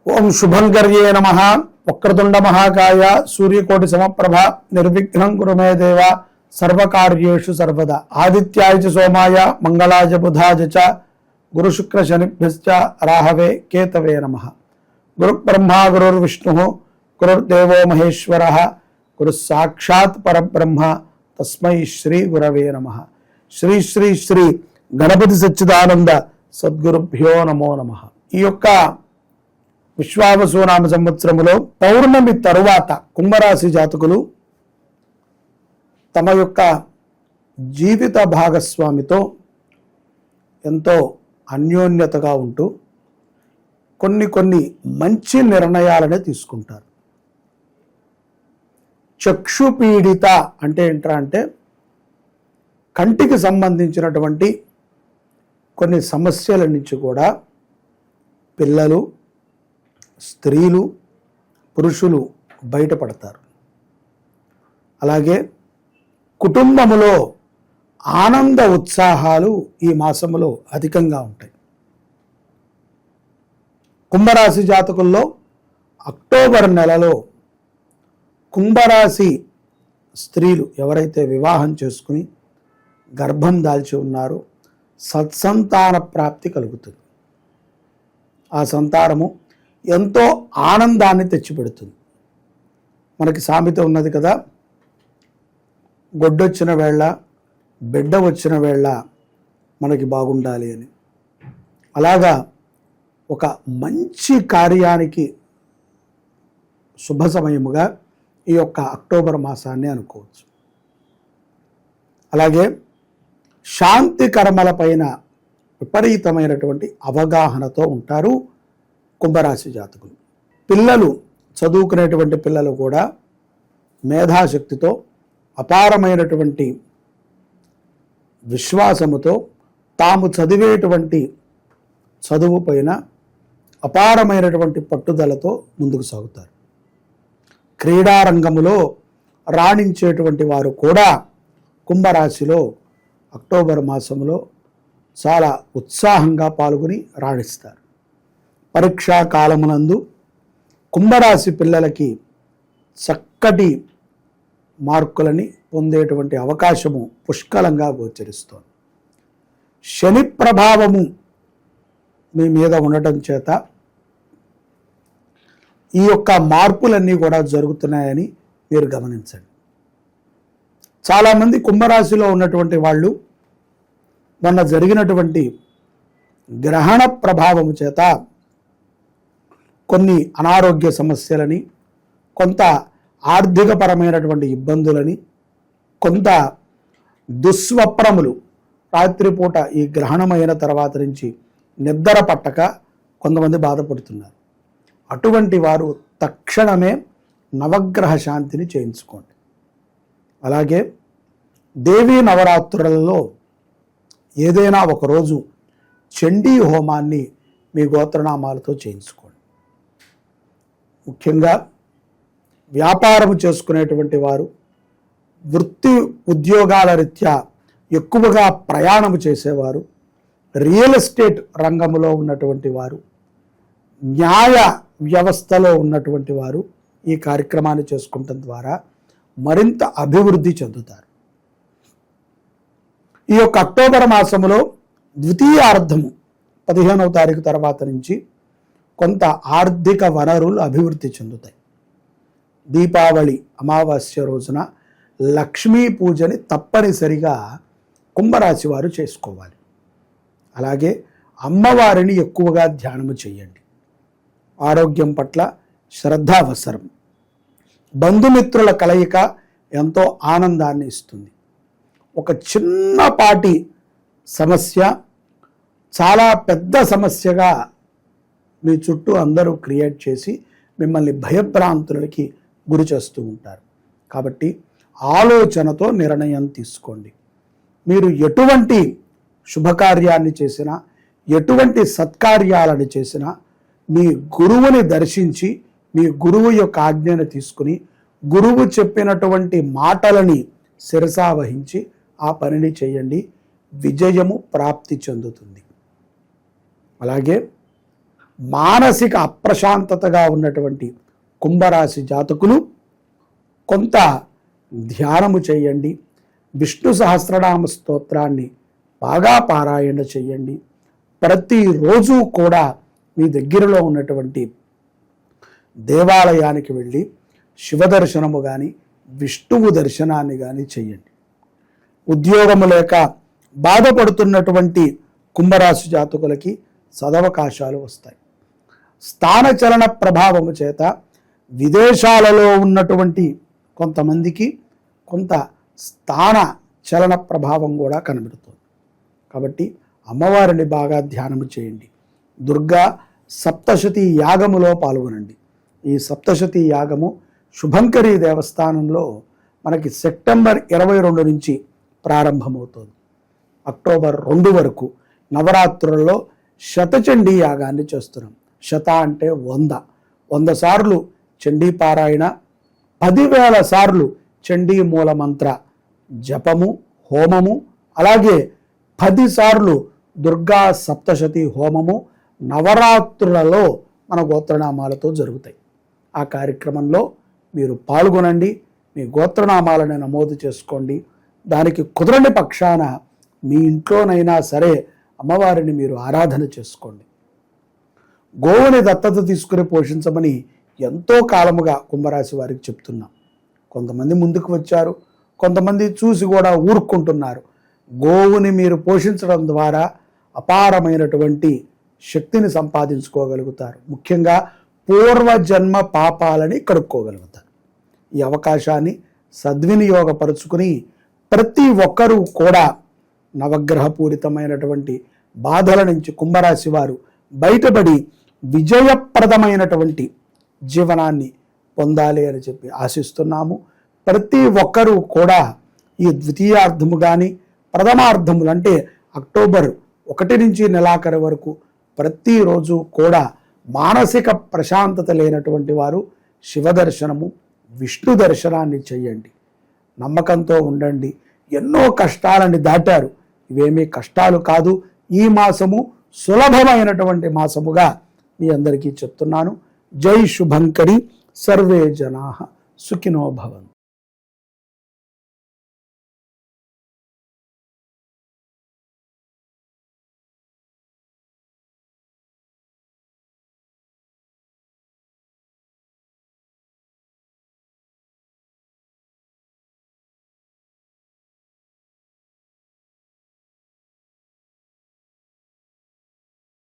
ఓం శుభంకర్యే నమః. వక్రతుండ మహాకాయ సూర్యకోటి సమప్రభ నిర్విఘ్నం కురు మే దేవ సర్వకార్యేషు సర్వదా. ఆదిత్యాయ చ సోమాయ మంగళాయ బుధాయ చ గురు శుక్ర శనిభ్యశ్చ రాహవే కేతవే నమః. గురు బ్రహ్మా గురుర్విష్ణుః గురుర్దేవో మహేశ్వరః గురు సాక్షాత్ పరబ్రహ్మ తస్మై శ్రీ గురవే నమః. శ్రీ శ్రీ శ్రీ గణపతి సచ్చిదానంద సద్గురుభ్యో నమో నమః. ఈ యొక్క విశ్వావసునామ సంవత్సరములో పౌర్ణమి తరువాత కుంభరాశి జాతకులు తమ యొక్క జీవిత భాగస్వామితో ఎంతో అన్యోన్యతగా ఉంటూ కొన్ని మంచి నిర్ణయాలనే తీసుకుంటారు. చక్షుపీడిత అంటే ఏంట్రా అంటే కంటికి సంబంధించినటువంటి కొన్ని సమస్యల నుంచి కూడా పిల్లలు, స్త్రీలు, పురుషులు బయటపడతారు. అలాగే కుటుంబములో ఆనంద ఉత్సాహాలు ఈ మాసములో అధికంగా ఉంటాయి. కుంభరాశి జాతకుల్లో అక్టోబర్ నెలలో కుంభరాశి స్త్రీలు ఎవరైతే వివాహం చేసుకుని గర్భం దాల్చి ఉన్నారో సత్సంతాన ప్రాప్తి కలుగుతుంది. ఆ సంతానము ఎంతో ఆనందాన్ని తెచ్చిపెడుతుంది. మనకి సామెత ఉన్నది కదా, గొడ్డొచ్చిన వేళ బిడ్డ వచ్చిన వేళ మనకి బాగుండాలి అని. అలాగా ఒక మంచి కార్యానికి శుభ సమయముగా ఈ యొక్క అక్టోబర్ మాసాన్ని అనుకోవచ్చు. అలాగే శాంతి కర్మలపైన విపరీతమైనటువంటి అవగాహనతో ఉంటారు కుంభరాశి జాతకులు. పిల్లలు, చదువుకునేటువంటి పిల్లలు కూడా మేధాశక్తితో, అపారమైనటువంటి విశ్వాసముతో తాము చదివేటువంటి చదువు పైన అపారమైనటువంటి పట్టుదలతో ముందుకు సాగుతారు. క్రీడారంగములో రాణించేటువంటి వారు కూడా కుంభరాశిలో అక్టోబర్ మాసంలో చాలా ఉత్సాహంగా పాల్గొని రాణిస్తారు. పరీక్షా కాలమునందు కుంభరాశి పిల్లలకి చక్కటి మార్కులని పొందేటువంటి అవకాశము పుష్కలంగా గోచరిస్తోంది. శని ప్రభావము మీ మీద ఉండటం చేత ఈ యొక్క మార్పులన్నీ కూడా జరుగుతున్నాయని మీరు గమనించండి. చాలామంది కుంభరాశిలో ఉన్నటువంటి వాళ్ళు మొన్న జరిగినటువంటి గ్రహణ ప్రభావము చేత కొన్ని అనారోగ్య సమస్యలని, కొంత ఆర్థికపరమైనటువంటి ఇబ్బందులని, కొంత దుస్వప్నములు, రాత్రిపూట ఈ గ్రహణమైన తర్వాత నుంచి నిద్ర పట్టక కొంతమంది బాధపడుతున్నారు. అటువంటి వారు తక్షణమే నవగ్రహ శాంతిని చేయించుకోండి. అలాగే దేవీ నవరాత్రులలో ఏదైనా ఒకరోజు చండీ హోమాన్ని మీ గోత్రనామాలతో చేయించుకోండి. ముఖ్యంగా వ్యాపారం చేసుకునేటువంటి వారు, వృత్తి ఉద్యోగాల రీత్యా ఎక్కువగా ప్రయాణం చేసేవారు, రియల్ ఎస్టేట్ రంగంలో ఉన్నటువంటి వారు, న్యాయ వ్యవస్థలో ఉన్నటువంటి వారు ఈ కార్యక్రమాన్ని చేసుకోవటం ద్వారా మరింత అభివృద్ధి చెందుతారు. ఈ యొక్క అక్టోబర్ మాసంలో ద్వితీయార్థము 15వ తారీఖు తర్వాత నుంచి కొంత ఆర్థిక వనరులు అభివృద్ధి చెందుతాయి. దీపావళి అమావాస్య రోజున లక్ష్మీ పూజని తప్పనిసరిగా కుంభరాశి వారు చేసుకోవాలి. అలాగే అమ్మవారిని ఎక్కువగా ధ్యానము చేయండి. ఆరోగ్యం పట్ల శ్రద్ధ అవసరం. బంధుమిత్రుల కలయిక ఎంతో ఆనందాన్ని ఇస్తుంది. ఒక చిన్నపాటి సమస్య చాలా పెద్ద సమస్యగా మీ చుట్టూ అందరూ క్రియేట్ చేసి మిమ్మల్ని భయభ్రాంతులకి గురి చేస్తూ ఉంటారు. కాబట్టి ఆలోచనతో నిర్ణయం తీసుకోండి. మీరు ఎటువంటి శుభకార్యాన్ని చేసినా, ఎటువంటి సత్కార్యాలను చేసినా మీ గురువుని దర్శించి, మీ గురువు యొక్క ఆజ్ఞను తీసుకుని, గురువు చెప్పినటువంటి మాటలని శిరసావహించి ఆ పనిని చేయండి. విజయము ప్రాప్తి చెందుతుంది. అలాగే మానసిక అప్రశాంతతగా ఉన్నటువంటి కుంభరాశి జాతకులు కొంత ధ్యానము చేయండి, విష్ణు సహస్రనామ స్తోత్రాన్ని బాగా పారాయణ చేయండి. ప్రతిరోజు కూడా మీ దగ్గరలో ఉన్నటువంటి దేవాలయానికి వెళ్ళి శివ దర్శనము కానీ విష్ణువు దర్శనాన్ని కానీ చేయండి. ఉద్యోగము లేక బాధపడుతున్నటువంటి కుంభరాశి జాతకులకి సదవకాశాలు వస్తాయి. స్థానచలన ప్రభావము చేత విదేశాలలో ఉన్నటువంటి కొంతమందికి కొంత స్థాన చలన ప్రభావం కూడా కనబడుతుంది. కాబట్టి అమ్మవారిని బాగా ధ్యానము చేయండి. దుర్గా సప్తశతి యాగములో పాల్గొనండి. ఈ సప్తశతి యాగము శుభంకరి దేవస్థానంలో మనకి సెప్టెంబర్ 22 నుంచి ప్రారంభమవుతుంది. అక్టోబర్ 2 వరకు నవరాత్రులలో శతచండీ యాగాన్ని చేస్తున్నాం. శత అంటే 100 సార్లు చండీ పారాయణ, 10,000 సార్లు చండీ మూల మంత్ర జపము, హోమము, అలాగే 10 సార్లు దుర్గా సప్తశతి హోమము నవరాత్రులలో మన గోత్రనామాలతో జరుగుతాయి. ఆ కార్యక్రమంలో మీరు పాల్గొనండి. మీ గోత్రనామాలను నమోదు చేసుకోండి. దానికి కుదరని పక్షాన మీ ఇంట్లోనైనా సరే అమ్మవారిని మీరు ఆరాధన చేసుకోండి. గోవుని దత్తత తీసుకుని పోషించమని ఎంతో కాలముగా కుంభరాశి వారికి చెప్తున్నాం. కొంతమంది ముందుకు వచ్చారు, కొంతమంది చూసి కూడా ఊరుకుంటున్నారు. గోవుని మీరు పోషించడం ద్వారా అపారమైనటువంటి శక్తిని సంపాదించుకోగలుగుతారు. ముఖ్యంగా పూర్వజన్మ పాపాలని కడుక్కోగలుగుతారు. ఈ అవకాశాన్ని సద్వినియోగపరుచుకుని ప్రతి ఒక్కరూ కూడా నవగ్రహపూరితమైనటువంటి బాధల నుంచి కుంభరాశి వారు బయటపడి విజయప్రదమైనటువంటి జీవనాన్ని పొందాలి అని చెప్పి ఆశిస్తున్నాము. ప్రతి ఒక్కరూ కూడా ఈ ద్వితీయార్థము కానీ ప్రథమార్థములు అంటే అక్టోబర్ 1 నుంచి నెలాఖరు వరకు ప్రతిరోజు కూడా మానసిక ప్రశాంతత లేనటువంటి వారు శివ దర్శనము, విష్ణు దర్శనాన్ని చేయండి. నమ్మకంతో ఉండండి. ఎన్నో కష్టాలని దాటారు. ఇవేమీ కష్టాలు కాదు. ఈ మాసము సులభమైనటువంటి మాసముగా మీ అందరికీ చెప్తున్నాను. జై శుభంకరి. సర్వే జనాః సుఖినో భవంతు.